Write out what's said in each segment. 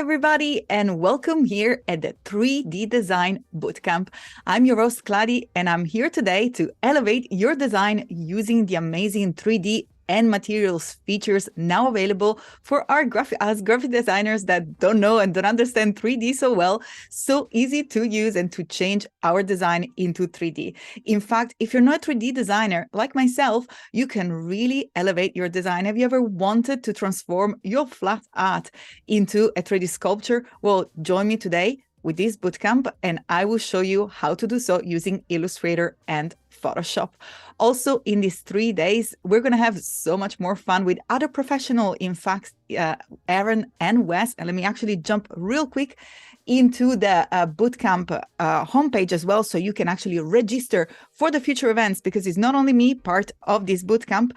everybody, and welcome here at the 3D Design Bootcamp. I'm your host, Clady, and I'm here today to elevate your design using the amazing 3D and materials features now available for us graphic designers that don't know and don't understand 3D so well. So easy to use and to change our design into 3D. In fact, if you're not a 3D designer like myself, you can really elevate your design. Have you ever wanted to transform your flat art into a 3D sculpture? Well, join me today with this bootcamp, and I will show you how to do so using Illustrator and Photoshop. Also, in these 3 days, we're going to have so much more fun with other professionals. In fact, Aaron and Wes, and let me actually jump real quick into the bootcamp homepage as well, so you can actually register for the future events, because it's not only me, part of this bootcamp.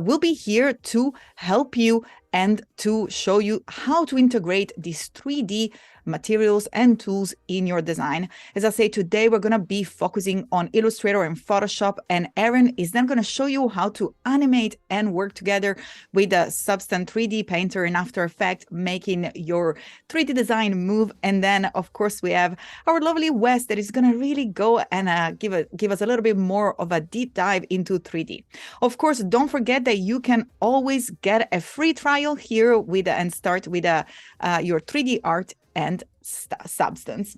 We'll be here to help you and to show you how to integrate these 3D materials and tools in your design. As I say, today we're going to be focusing on Illustrator and Photoshop, and Aaron is then going to show you how to animate and work together with the Substance 3D Painter and After Effects, making your 3D design move. And then, of course, we have our lovely Wes that is going to really go and give us a little bit more of a deep dive into 3D. Of course, don't forget that you can always get a free trial here and start with your 3D art and Substance.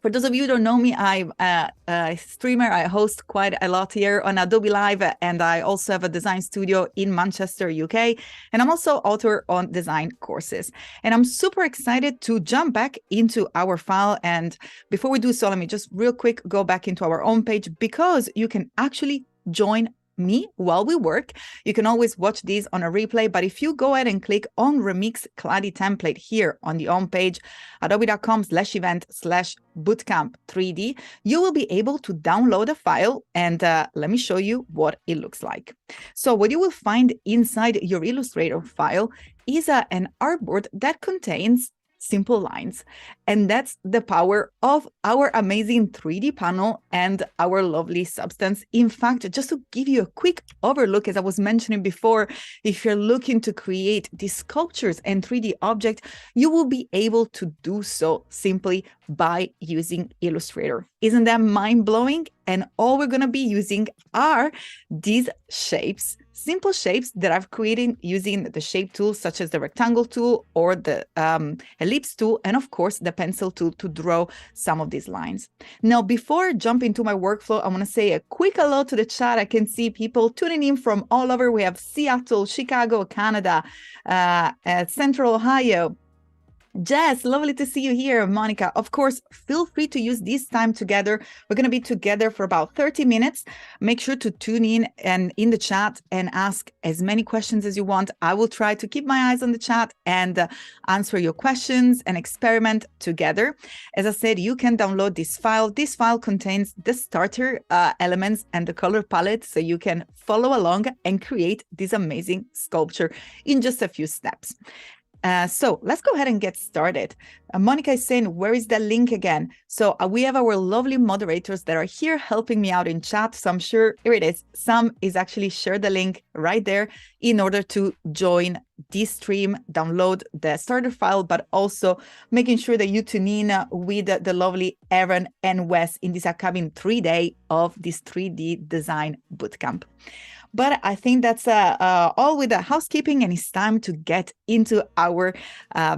For those of you who don't know me, I'm a streamer. I host quite a lot here on Adobe Live, and I also have a design studio in Manchester, UK. And I'm also author on design courses. And I'm super excited to jump back into our file. And before we do so, let me just real quick go back into our home page, because you can actually join me while we work. You can always watch these on a replay, but if you go ahead and click on Remix Clady template here on the home page, adobe.com/event/bootcamp3D, you will be able to download a file, and let me show you what it looks like. So what you will find inside your Illustrator file is an artboard that contains simple lines. And that's the power of our amazing 3D panel and our lovely Substance. In fact, just to give you a quick overlook, as I was mentioning before, if you're looking to create these sculptures and 3D objects, you will be able to do so simply by using Illustrator. Isn't that mind-blowing? And all we're going to be using are these shapes, simple shapes that I've created using the shape tools, such as the rectangle tool or the ellipse tool, and of course the pencil tool to draw some of these lines. Now, before I jump into my workflow, I want to say a quick hello to the chat. I can see people tuning in from all over. We have Seattle, Chicago, Canada, Central Ohio. Jess, lovely to see you here. Monica, of course, feel free to use this time together. We're going to be together for about 30 minutes. Make sure to tune in and in the chat and ask as many questions as you want. I will try to keep my eyes on the chat and answer your questions and experiment together. As I said, you can download this file. This file contains the starter elements and the color palette, so you can follow along and create this amazing sculpture in just a few steps. So let's go ahead and get started. Monica is saying, where is the link again? So we have our lovely moderators that are here helping me out in chat. So I'm sure, here it is. Sam is actually shared the link right there in order to join this stream, download the starter file, but also making sure that you tune in with the lovely Aaron and Wes in this upcoming 3-day of this 3D design bootcamp. But I think that's all with the housekeeping, and it's time to get into our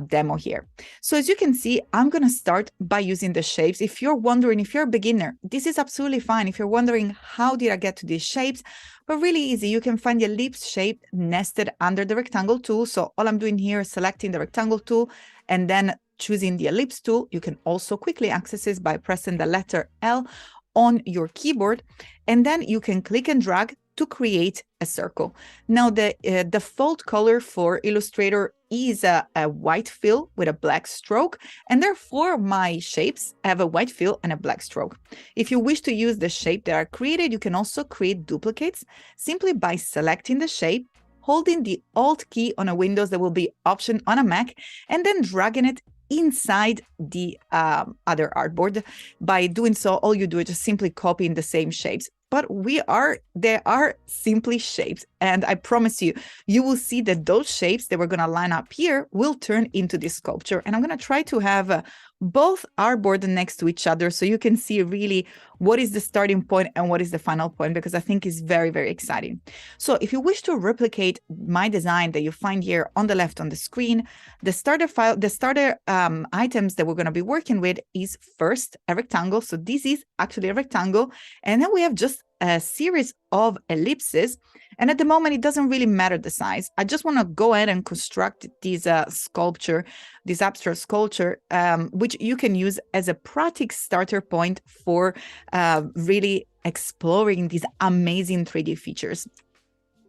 demo here. So as you can see, I'm going to start by using the shapes. If you're wondering, if you're a beginner, this is absolutely fine. If you're wondering, how did I get to these shapes? But really easy. You can find the ellipse shape nested under the rectangle tool. So all I'm doing here is selecting the rectangle tool and then choosing the ellipse tool. You can also quickly access this by pressing the letter L on your keyboard, and then you can click and drag to create a circle. Now, the default color for Illustrator is a white fill with a black stroke, and therefore my shapes have a white fill and a black stroke. If you wish to use the shape that are created, you can also create duplicates simply by selecting the shape, holding the Alt key on a Windows, that will be Option on a Mac, and then dragging it inside the other artboard. By doing so, all you do is just simply copying the same shapes. But they are simply shapes. And I promise you, you will see that those shapes that we're going to line up here will turn into this sculpture. And I'm going to try to have both artboard next to each other so you can see really what is the starting point and what is the final point, because I think it's very, very exciting. So if you wish to replicate my design that you find here on the left on the screen, the starter file, the starter items that we're going to be working with is first a rectangle. So this is actually a rectangle. And then we have just a series of ellipses. And at the moment, it doesn't really matter the size. I just want to go ahead and construct this sculpture, this abstract sculpture, which you can use as a practical starter point for really exploring these amazing 3D features.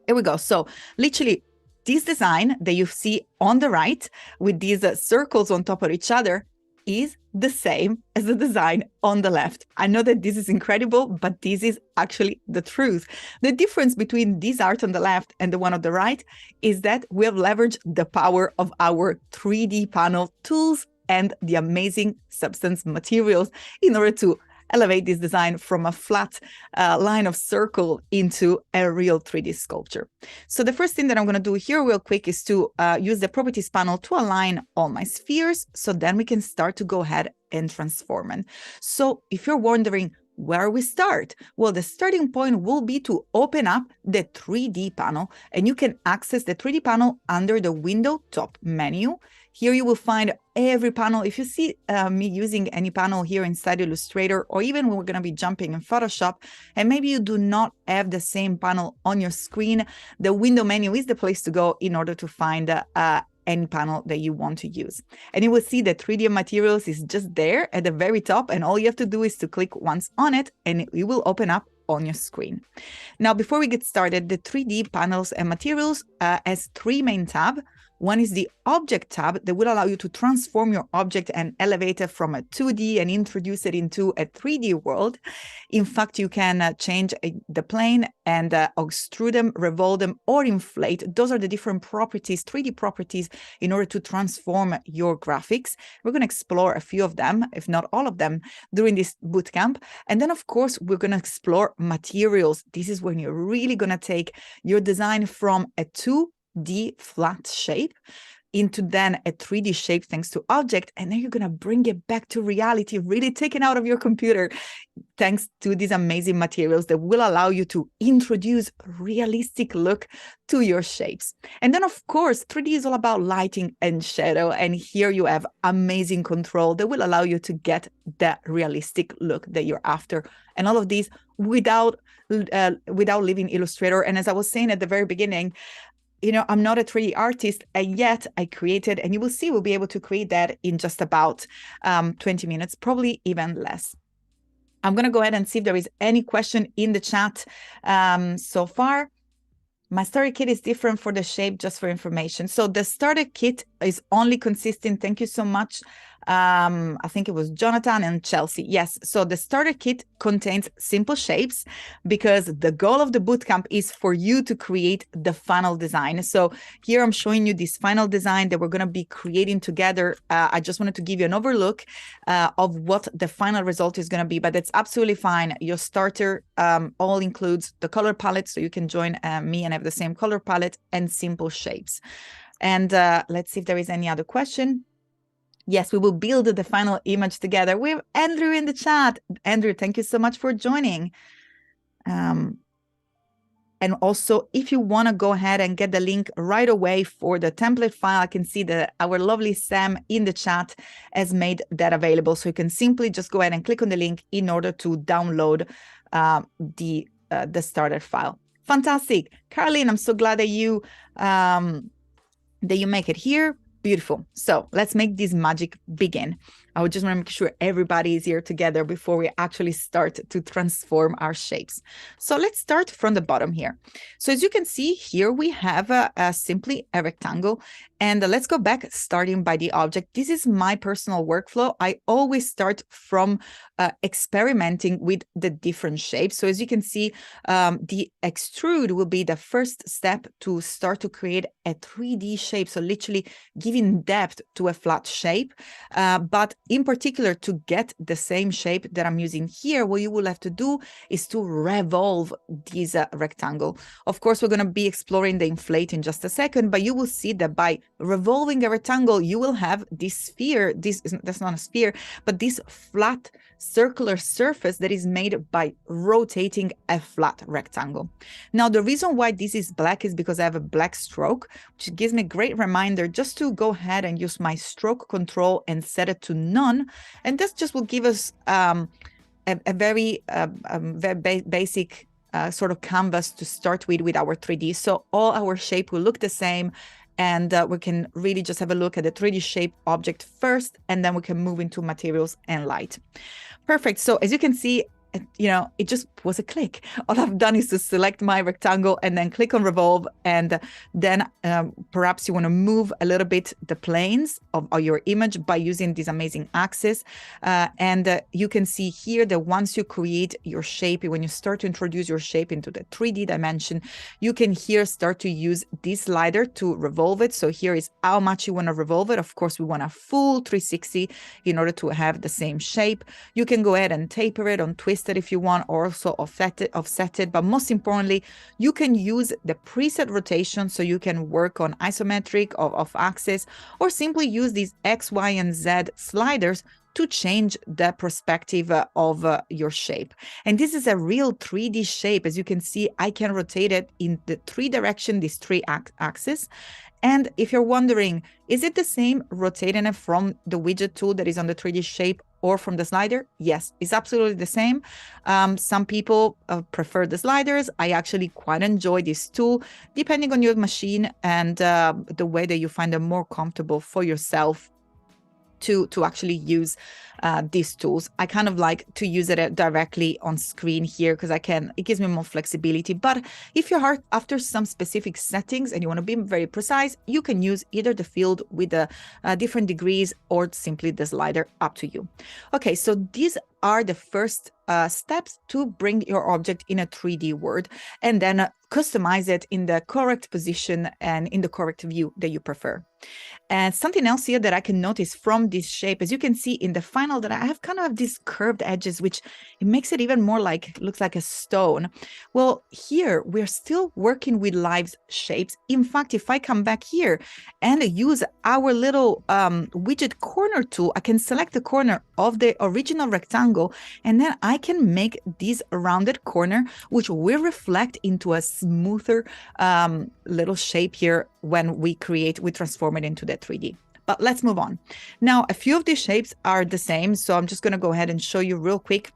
Here we go. So literally, this design that you see on the right with these circles on top of each other is the same as the design on the left. I know that this is incredible, but this is actually the truth. The difference between this art on the left and the one on the right is that we have leveraged the power of our 3D panel tools and the amazing Substance materials in order to elevate this design from a flat line of circle into a real 3D sculpture. So the first thing that I'm going to do here real quick is to use the properties panel to align all my spheres, so then we can start to go ahead and transform them. So if you're wondering where we start, well, the starting point will be to open up the 3D panel, and you can access the 3D panel under the window top menu. Here you will find every panel. If you see me using any panel here inside Illustrator, or even when we're going to be jumping in Photoshop, and maybe you do not have the same panel on your screen, the window menu is the place to go in order to find any panel that you want to use. And you will see that 3D materials is just there at the very top, and all you have to do is to click once on it, and it will open up on your screen. Now, before we get started, the 3D panels and materials has three main tabs. One is the object tab that will allow you to transform your object and elevate it from a 2D and introduce it into a 3D world. In fact, you can change the plane and extrude them, revolve them, or inflate. Those are the different properties, 3D properties, in order to transform your graphics. We're going to explore a few of them, if not all of them, during this bootcamp. And then, of course, we're going to explore materials. This is when you're really going to take your design from a 2D flat shape into then a 3D shape thanks to object, and then you're going to bring it back to reality, really taken out of your computer thanks to these amazing materials that will allow you to introduce realistic look to your shapes. And then, of course, 3D is all about lighting and shadow, and here you have amazing control that will allow you to get that realistic look that you're after, and all of these without leaving Illustrator. And as I was saying at the very beginning, you know, I'm not a 3D artist, and yet I created, and you will see we'll be able to create that in just about 20 minutes, probably even less. I'm going to go ahead and see if there is any question in the chat so far. My starter kit is different for the shape, just for information. So the starter kit is only consistent. Thank you so much. I think it was Jonathan and Chelsea. Yes. So the starter kit contains simple shapes because the goal of the bootcamp is for you to create the final design. So here I'm showing you this final design that we're going to be creating together. I just wanted to give you an overlook of what the final result is going to be, but that's absolutely fine. Your starter all includes the color palette, so you can join me and have the same color palette and simple shapes. And let's see if there is any other question. Yes, we will build the final image together. We have Andrew in the chat. Andrew, thank you so much for joining. And also, if you want to go ahead and get the link right away for the template file, I can see that our lovely Sam in the chat has made that available. So you can simply just go ahead and click on the link in order to download the starter file. Fantastic. Caroline, I'm so glad that you make it here. Beautiful. So let's make this magic begin. I would just want to make sure everybody is here together before we actually start to transform our shapes. So let's start from the bottom here. So as you can see here, we have simply a rectangle. And let's go back, starting by the object. This is my personal workflow. I always start from experimenting with the different shapes. So as you can see, the extrude will be the first step to start to create a 3D shape. So literally giving depth to a flat shape. But in particular, to get the same shape that I'm using here, what you will have to do is to revolve this rectangle. Of course, we're going to be exploring the inflate in just a second, but you will see that by revolving a rectangle, you will have this sphere. That's not a sphere, but this flat circular surface that is made by rotating a flat rectangle. Now, the reason why this is black is because I have a black stroke, which gives me a great reminder just to go ahead and use my stroke control and set it to none. And this just will give us a very basic sort of canvas to start with our 3D. So all our shape will look the same. And we can really just have a look at the 3D shape object first, and then we can move into materials and light. Perfect. So as you can see, it just was a click. All I've done is to select my rectangle and then click on revolve. And then perhaps you want to move a little bit the planes of your image by using this amazing axis. And you can see here that once you create your shape, when you start to introduce your shape into the 3D dimension, you can here start to use this slider to revolve it. So here is how much you want to revolve it. Of course, we want a full 360 in order to have the same shape. You can go ahead and taper it on twist it if you want, or also offset it. But most importantly, you can use the preset rotation, so you can work on isometric of axis, or simply use these X, Y, and Z sliders to change the perspective of your shape. And this is a real 3D shape. As you can see, I can rotate it in the 3 direction, these 3 axes. And if you're wondering, is it the same rotating it from the widget tool that is on the 3D shape or from the slider? Yes, it's absolutely the same. Some people prefer the sliders. I actually quite enjoy this tool, depending on your machine and the way that you find them more comfortable for yourself to actually use these tools. I kind of like to use it directly on screen here because it gives me more flexibility. But if you're after some specific settings and you want to be very precise, you can use either the field with the different degrees or simply the slider, up to you. Okay, so these are the first steps to bring your object in a 3D world, and then customize it in the correct position and in the correct view that you prefer. And something else here that I can notice from this shape, as you can see in the final, that I have kind of these curved edges, which it makes it even more looks like a stone. Well, here we're still working with live shapes. In fact, if I come back here and use our little widget corner tool, I can select the corner of the original rectangle, and then I can make this rounded corner, which will reflect into a smoother little shape here when we transform it into the 3D. But let's move on. Now, a few of these shapes are the same, so I'm just going to go ahead and show you real quick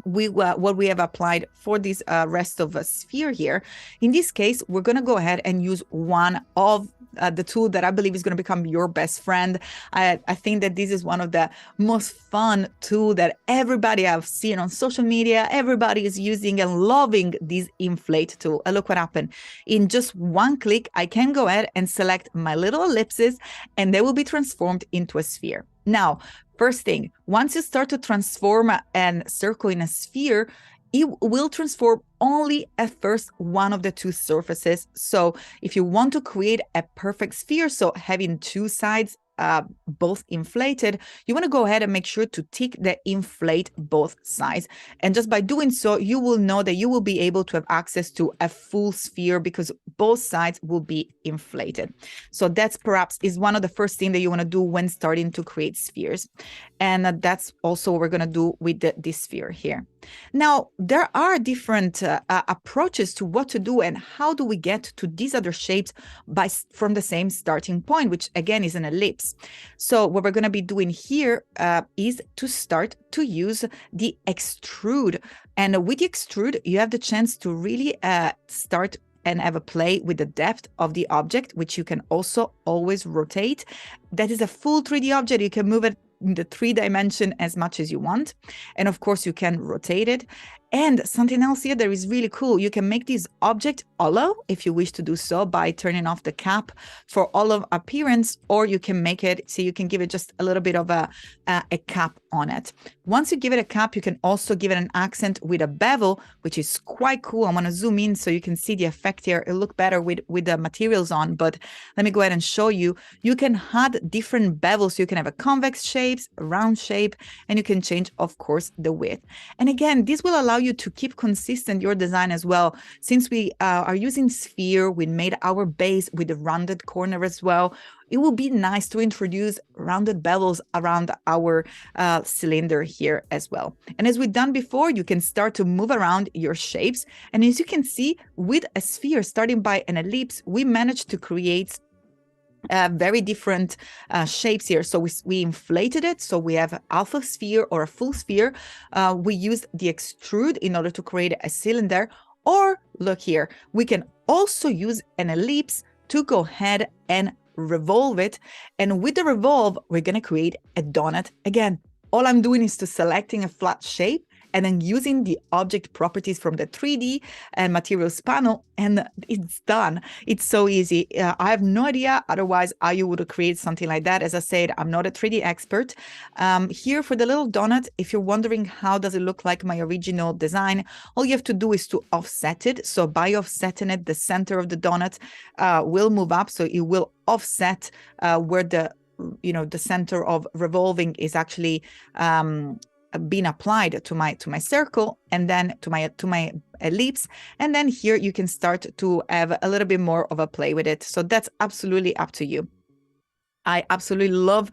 what we have applied for this rest of a sphere here. In this case, we're going to go ahead and use one of the tool that I believe is going to become your best friend. I think that this is one of the most fun tool that everybody I've seen on social media, everybody is using and loving this inflate tool. And look what happened. In just one click, I can go ahead and select my little ellipses, and they will be transformed into a sphere. Now, first thing, once you start to transform and circle in a sphere, it will transform only at first one of the 2 surfaces. So if you want to create a perfect sphere, so having 2 sides both inflated, you want to go ahead and make sure to tick the inflate both sides. And just by doing so, you will know that you will be able to have access to a full sphere because both sides will be inflated. So that's perhaps is one of the first things that you want to do when starting to create spheres. And that's also what we're going to do with this sphere here. Now, there are different approaches to what to do and how do we get to these other shapes from the same starting point, which again is an ellipse. So what we're going to be doing here is to start to use the extrude. And with the extrude, you have the chance to really start and have a play with the depth of the object, which you can also always rotate. That is a full 3D object. You can move it in the 3 dimension as much as you want. And of course, you can rotate it. And something else here that is really cool, you can make this object hollow if you wish to do so by turning off the cap for all of appearance, or you can make it so you can give it just a little bit of a cap on it. Once you give it a cap, you can also give it an accent with a bevel, which is quite cool. I'm going to zoom in so you can see the effect here. It'll look better with the materials on, but let me go ahead and show you. You can add different bevels. So you can have a convex shapes, a round shape, and you can change, of course, the width. And again, this will allow you to keep consistent your design as well. Since we are using sphere, we made our base with a rounded corner as well. It will be nice to introduce rounded bevels around our cylinder here as well. And as we've done before, you can start to move around your shapes. And as you can see, with a sphere starting by an ellipse, we managed to create very different shapes here. So we inflated it. So we have half a sphere or a full sphere. We used the extrude in order to create a cylinder. Or look here, we can also use an ellipse to go ahead and revolve it. And with the revolve, we're going to create a donut. Again, all I'm doing is to selecting a flat shape and then using the object properties from the 3D and materials panel, and it's done. It's so easy. I have no idea otherwise how you would create something like that. As I said, I'm not a 3D expert. Here for the little donut, if you're wondering how does it look like my original design, all you have to do is to offset it. So by offsetting it, the center of the donut will move up. So it will offset where the center of revolving is actually being applied to my circle, and then to my ellipse, and then here you can start to have a little bit more of a play with it. So that's absolutely up to you. I absolutely love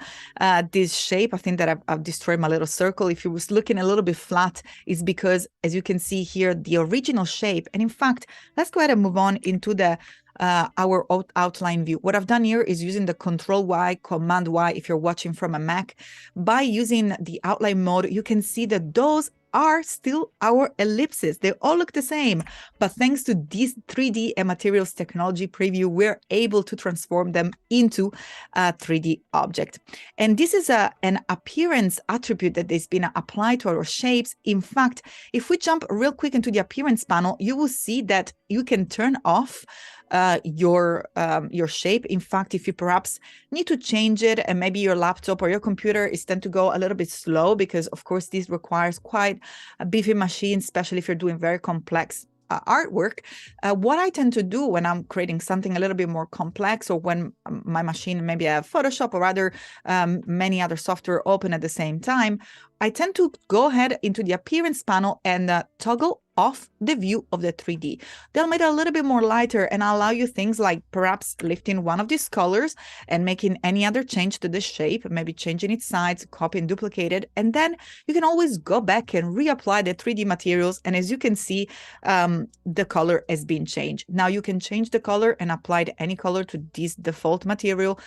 this shape. I think that I've destroyed my little circle. If it was looking a little bit flat, it's because, as you can see here, the original shape. And in fact, let's go ahead and move on into the our outline view. What I've done here is using the Control Y, Command Y, if you're watching from a Mac. By using the outline mode, you can see that those are still our ellipses. They all look the same, but thanks to this 3D and materials technology preview, we're able to transform them into a 3D object. And this is an appearance attribute that has been applied to our shapes. In fact, if we jump real quick into the appearance panel, you will see that you can turn off your shape. In fact, if you perhaps need to change it, and maybe your laptop or your computer is tend to go a little bit slow, because of course this requires quite a beefy machine, especially if you're doing very complex artwork. What I tend to do when I'm creating something a little bit more complex, or when my machine, maybe I have Photoshop or other many other software open at the same time, I tend to go ahead into the appearance panel and toggle off the view of the 3D. They'll make it a little bit more lighter and allow you things like perhaps lifting one of these colors and making any other change to the shape, maybe changing its sides, copy and duplicate it. And then you can always go back and reapply the 3D materials. And as you can see, the color has been changed. Now you can change the color and apply any color to this default material,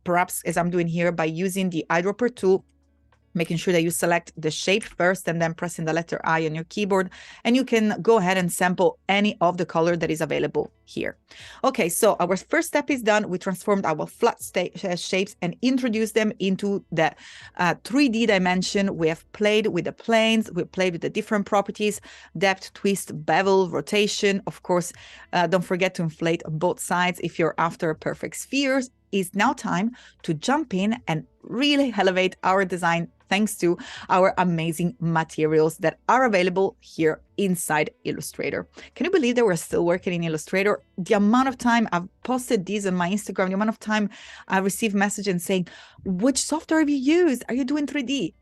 perhaps as I'm doing here by using the eyedropper tool, making sure that you select the shape first and then pressing the letter I on your keyboard, and you can go ahead and sample any of the color that is available here. Okay, so our first step is done. We transformed our flat shapes and introduced them into the 3D dimension. We have played with the planes, we played with the different properties, depth, twist, bevel, rotation. Of course, don't forget to inflate both sides if you're after perfect spheres. It's now time to jump in and really elevate our design thanks to our amazing materials that are available here inside Illustrator. Can you believe that we're still working in Illustrator? The amount of time I've posted these on my Instagram, the amount of time I received messages saying, which software have you used? Are you doing 3D?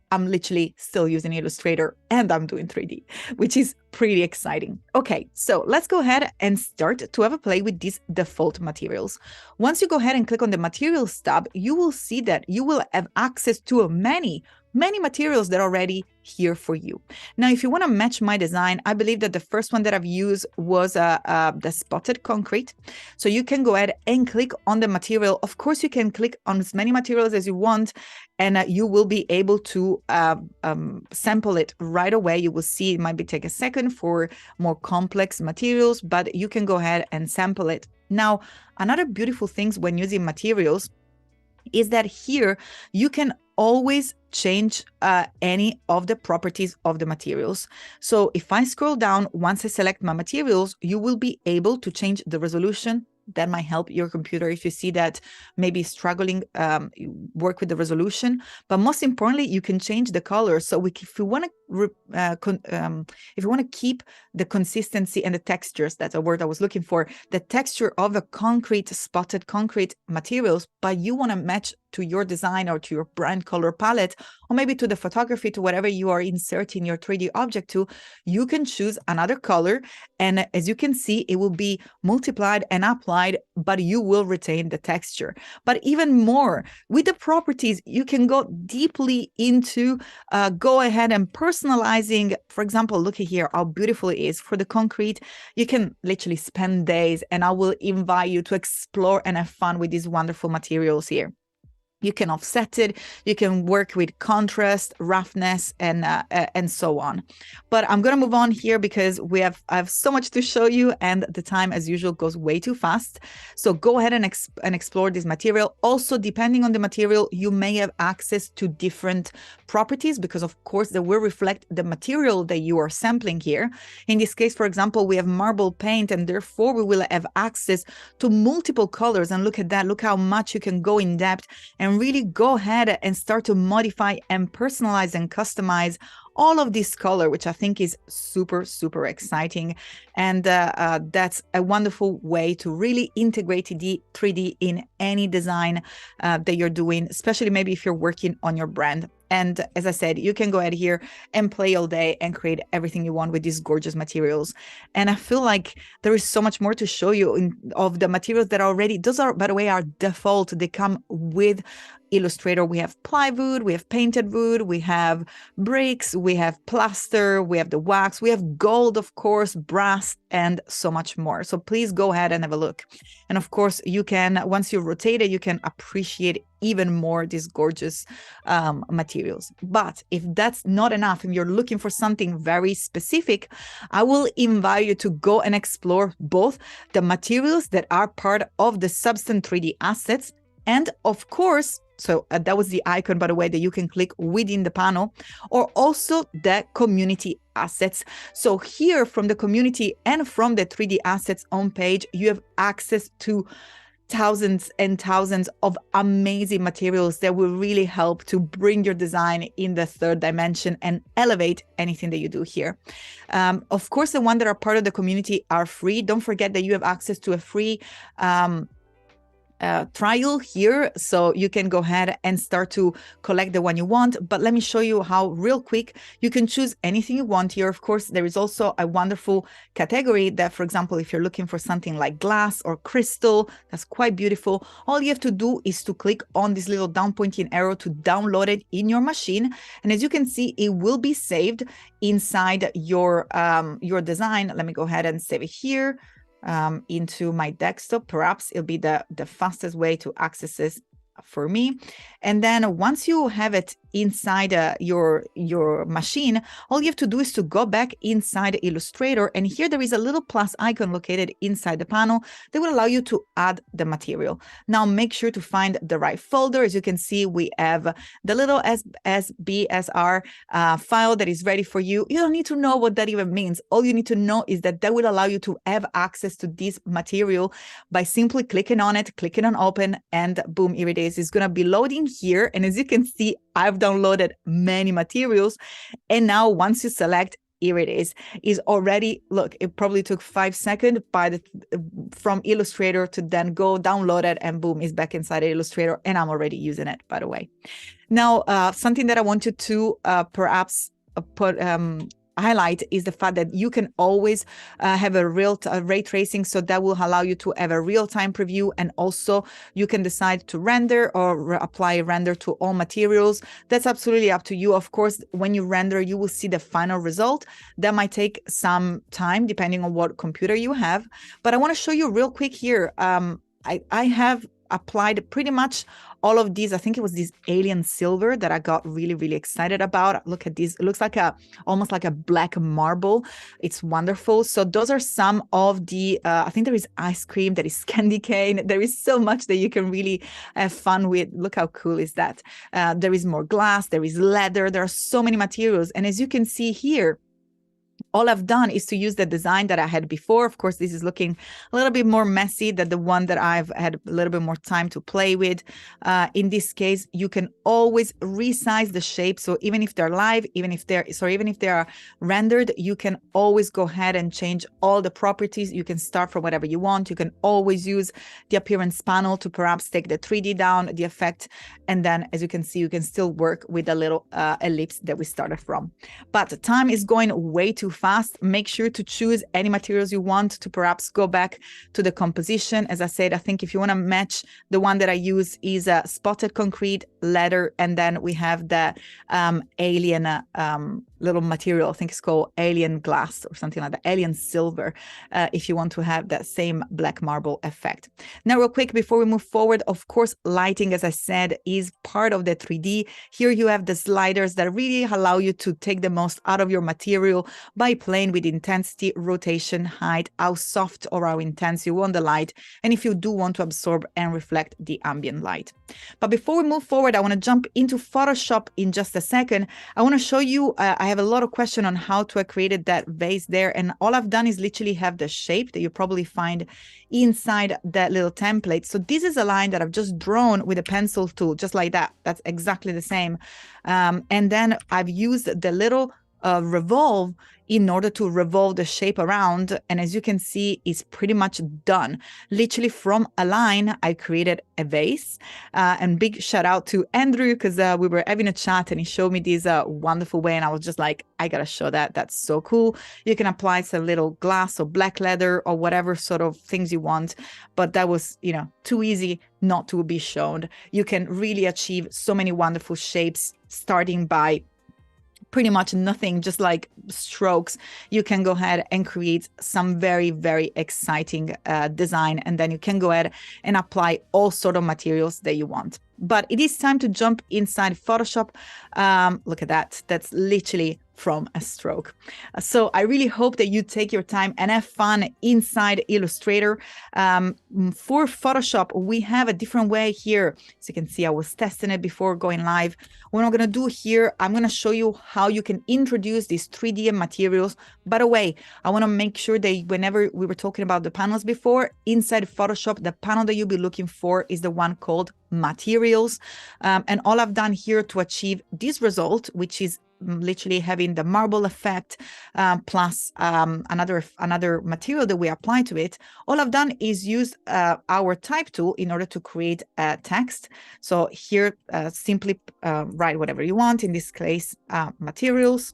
I'm literally still using Illustrator and I'm doing 3D, which is pretty exciting. Okay, so let's go ahead and start to have a play with these default materials. Once you go ahead and click on the materials tab, you will see that you will have access to many materials that are already here for you. Now, if you want to match my design, I believe that the first one that I've used was the spotted concrete. So you can go ahead and click on the material. Of course, you can click on as many materials as you want, and you will be able to sample it right away. You will see it might take a second for more complex materials, but you can go ahead and sample it. Now, another beautiful thing when using materials is that here you can always change any of the properties of the materials. So if I scroll down, once I select my materials, you will be able to change the resolution. That might help your computer if you see that maybe struggling, work with the resolution. But most importantly, you can change the color. So if you want to keep the consistency and the textures, that's a word I was looking for, the texture of the concrete, spotted concrete materials, but you want to match to your design or to your brand color palette, or maybe to the photography, to whatever you are inserting your 3D object to, you can choose another color. And as you can see, it will be multiplied and applied, but you will retain the texture. But even more, with the properties, you can go deeply into go ahead and personalizing. For example, look at here how beautiful it is for the concrete. You can literally spend days, and I will invite you to explore and have fun with these wonderful materials here. You can offset it, you can work with contrast, roughness, and so on. But I'm going to move on here because I have so much to show you, and the time, as usual, goes way too fast. So go ahead and explore this material. Also, depending on the material, you may have access to different properties, because of course they will reflect the material that you are sampling here. In this case, for example, we have marble paint, and therefore we will have access to multiple colors. And look at that, look how much you can go in depth and really go ahead and start to modify and personalize and customize all of this color, which I think is super, super exciting. And that's a wonderful way to really integrate 3D in any design that you're doing, especially maybe if you're working on your brand. And as I said, you can go ahead here and play all day and create everything you want with these gorgeous materials. And I feel like there is so much more to show you of the materials that are already, those are, by the way, our default. They come with Illustrator. We have plywood, we have painted wood, we have bricks, we have plaster, we have the wax, we have gold, of course, brass, and so much more. So please go ahead and have a look. And of course, you can, once you rotate it, you can appreciate even more these gorgeous materials. But if that's not enough and you're looking for something very specific, I will invite you to go and explore both the materials that are part of the Substance 3D assets, and of course, so that was the icon, by the way, that you can click within the panel, or also the community assets. So here from the community and from the 3D assets on page, you have access to thousands and thousands of amazing materials that will really help to bring your design in the third dimension and elevate anything that you do here. Of course, the ones that are part of the community are free. Don't forget that you have access to a free trial here, so you can go ahead and start to collect the one you want. But let me show you how real quick you can choose anything you want here. Of course, there is also a wonderful category that, for example, if you're looking for something like glass or crystal, that's quite beautiful. All you have to do is to click on this little down pointing arrow to download it in your machine, and as you can see, it will be saved inside your design. Let me go ahead and save it here into my desktop. Perhaps it'll be the fastest way to access this for me. And then once you have it inside your machine, all you have to do is to go back inside Illustrator, and here there is a little plus icon located inside the panel that will allow you to add the material. Now make sure to find the right folder. As you can see, we have the little SBSR file that is ready for you. You don't need to know what that even means. All you need to know is that that will allow you to have access to this material by simply clicking on it, clicking on open, and boom, here it is. It's going to be loading here, and as you can see, I've downloaded many materials, and now once you select, here it is already, look, it probably took 5 seconds from Illustrator to then go download it, and boom, it's back inside Illustrator, and I'm already using it, by the way. Now, something that I wanted to perhaps highlight is the fact that you can always have a ray tracing, so that will allow you to have a real-time preview, and also you can decide to render or apply render to all materials. That's absolutely up to you. Of course, when you render, you will see the final result. That might take some time depending on what computer you have, but I want to show you real quick here. I have applied pretty much all of these. I think it was this alien silver that I got really, really excited about. Look at this. It looks like almost like a black marble. It's wonderful. So those are some of the, I think there is ice cream, there is candy cane. There is so much that you can really have fun with. Look how cool is that. There is more glass, there is leather. There are so many materials. And as you can see here, all I've done is to use the design that I had before. Of course, this is looking a little bit more messy than the one that I've had a little bit more time to play with. In this case, you can always resize the shape. So even if they're live, even if they are rendered, you can always go ahead and change all the properties. You can start from whatever you want. You can always use the appearance panel to perhaps take the 3D down, the effect. And then, as you can see, you can still work with the little ellipse that we started from. But time is going way too fast. Make sure to choose any materials you want to perhaps go back to the composition. As I said, I think if you want to match, the one that I use is a spotted concrete, leather, and then we have the alien little material. I think it's called alien glass or something like that, alien silver, if you want to have that same black marble effect. Now, real quick, before we move forward, of course, lighting, as I said, is part of the 3D. Here you have the sliders that really allow you to take the most out of your material by playing with intensity, rotation, height, how soft or how intense you want the light, and if you do want to absorb and reflect the ambient light. But before we move forward, I want to jump into Photoshop in just a second. I want to show you, I have a lot of questions on how to have created that vase there, and all I've done is literally have the shape that you probably find inside that little template. So this is a line that I've just drawn with a pencil tool, just like that. That's exactly the same. And then I've used the little revolve in order to revolve the shape around. And as you can see, it's pretty much done. Literally from a line, I created a vase. And big shout out to Andrew, because we were having a chat and he showed me this wonderful way. And I was just like, I gotta show that. That's so cool. You can apply some little glass or black leather or whatever sort of things you want. But that was, you know, too easy not to be shown. You can really achieve so many wonderful shapes, starting by pretty much nothing, just like strokes. You can go ahead and create some very, very exciting design, and then you can go ahead and apply all sort of materials that you want. But it is time to jump inside Photoshop. Look at that. That's literally from a stroke. So I really hope that you take your time and have fun inside Illustrator. For Photoshop, we have a different way here. As you can see, I was testing it before going live. What I'm going to do here, I'm going to show you how you can introduce these 3D materials. By the way, I want to make sure that whenever we were talking about the panels before, inside Photoshop, the panel that you'll be looking for is the one called materials. And all I've done here to achieve this result, which is literally having the marble effect plus another material that we apply to it, all I've done is use our type tool in order to create a text. So here simply write whatever you want, in this case materials.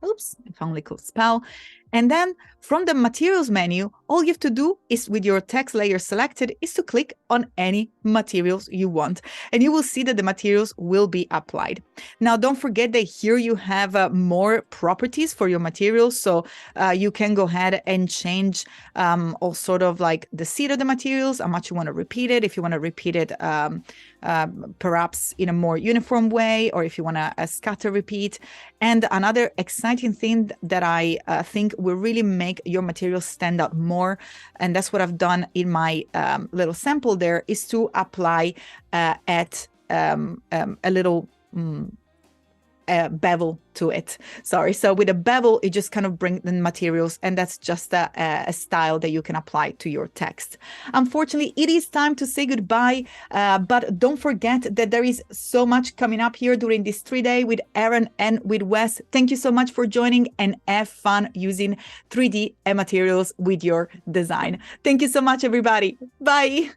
Oops, I finally could spell. And then from the materials menu, all you have to do is, with your text layer selected, is to click on any materials you want, and you will see that the materials will be applied. Now, don't forget that here you have more properties for your materials. So you can go ahead and change all sort of like the seed of the materials, how much you want to repeat it, if you want to repeat it perhaps in a more uniform way, or if you want to scatter repeat. And another exciting thing that I think will really make your material stand out more, and that's what I've done in my little sample there, is to apply at a little bevel to it. Sorry. So with a bevel, it just kind of brings the materials, and that's just a style that you can apply to your text. Unfortunately, it is time to say goodbye, but don't forget that there is so much coming up here during this 3-day with Aaron and with Wes. Thank you so much for joining, and have fun using 3D and materials with your design. Thank you so much, everybody. Bye.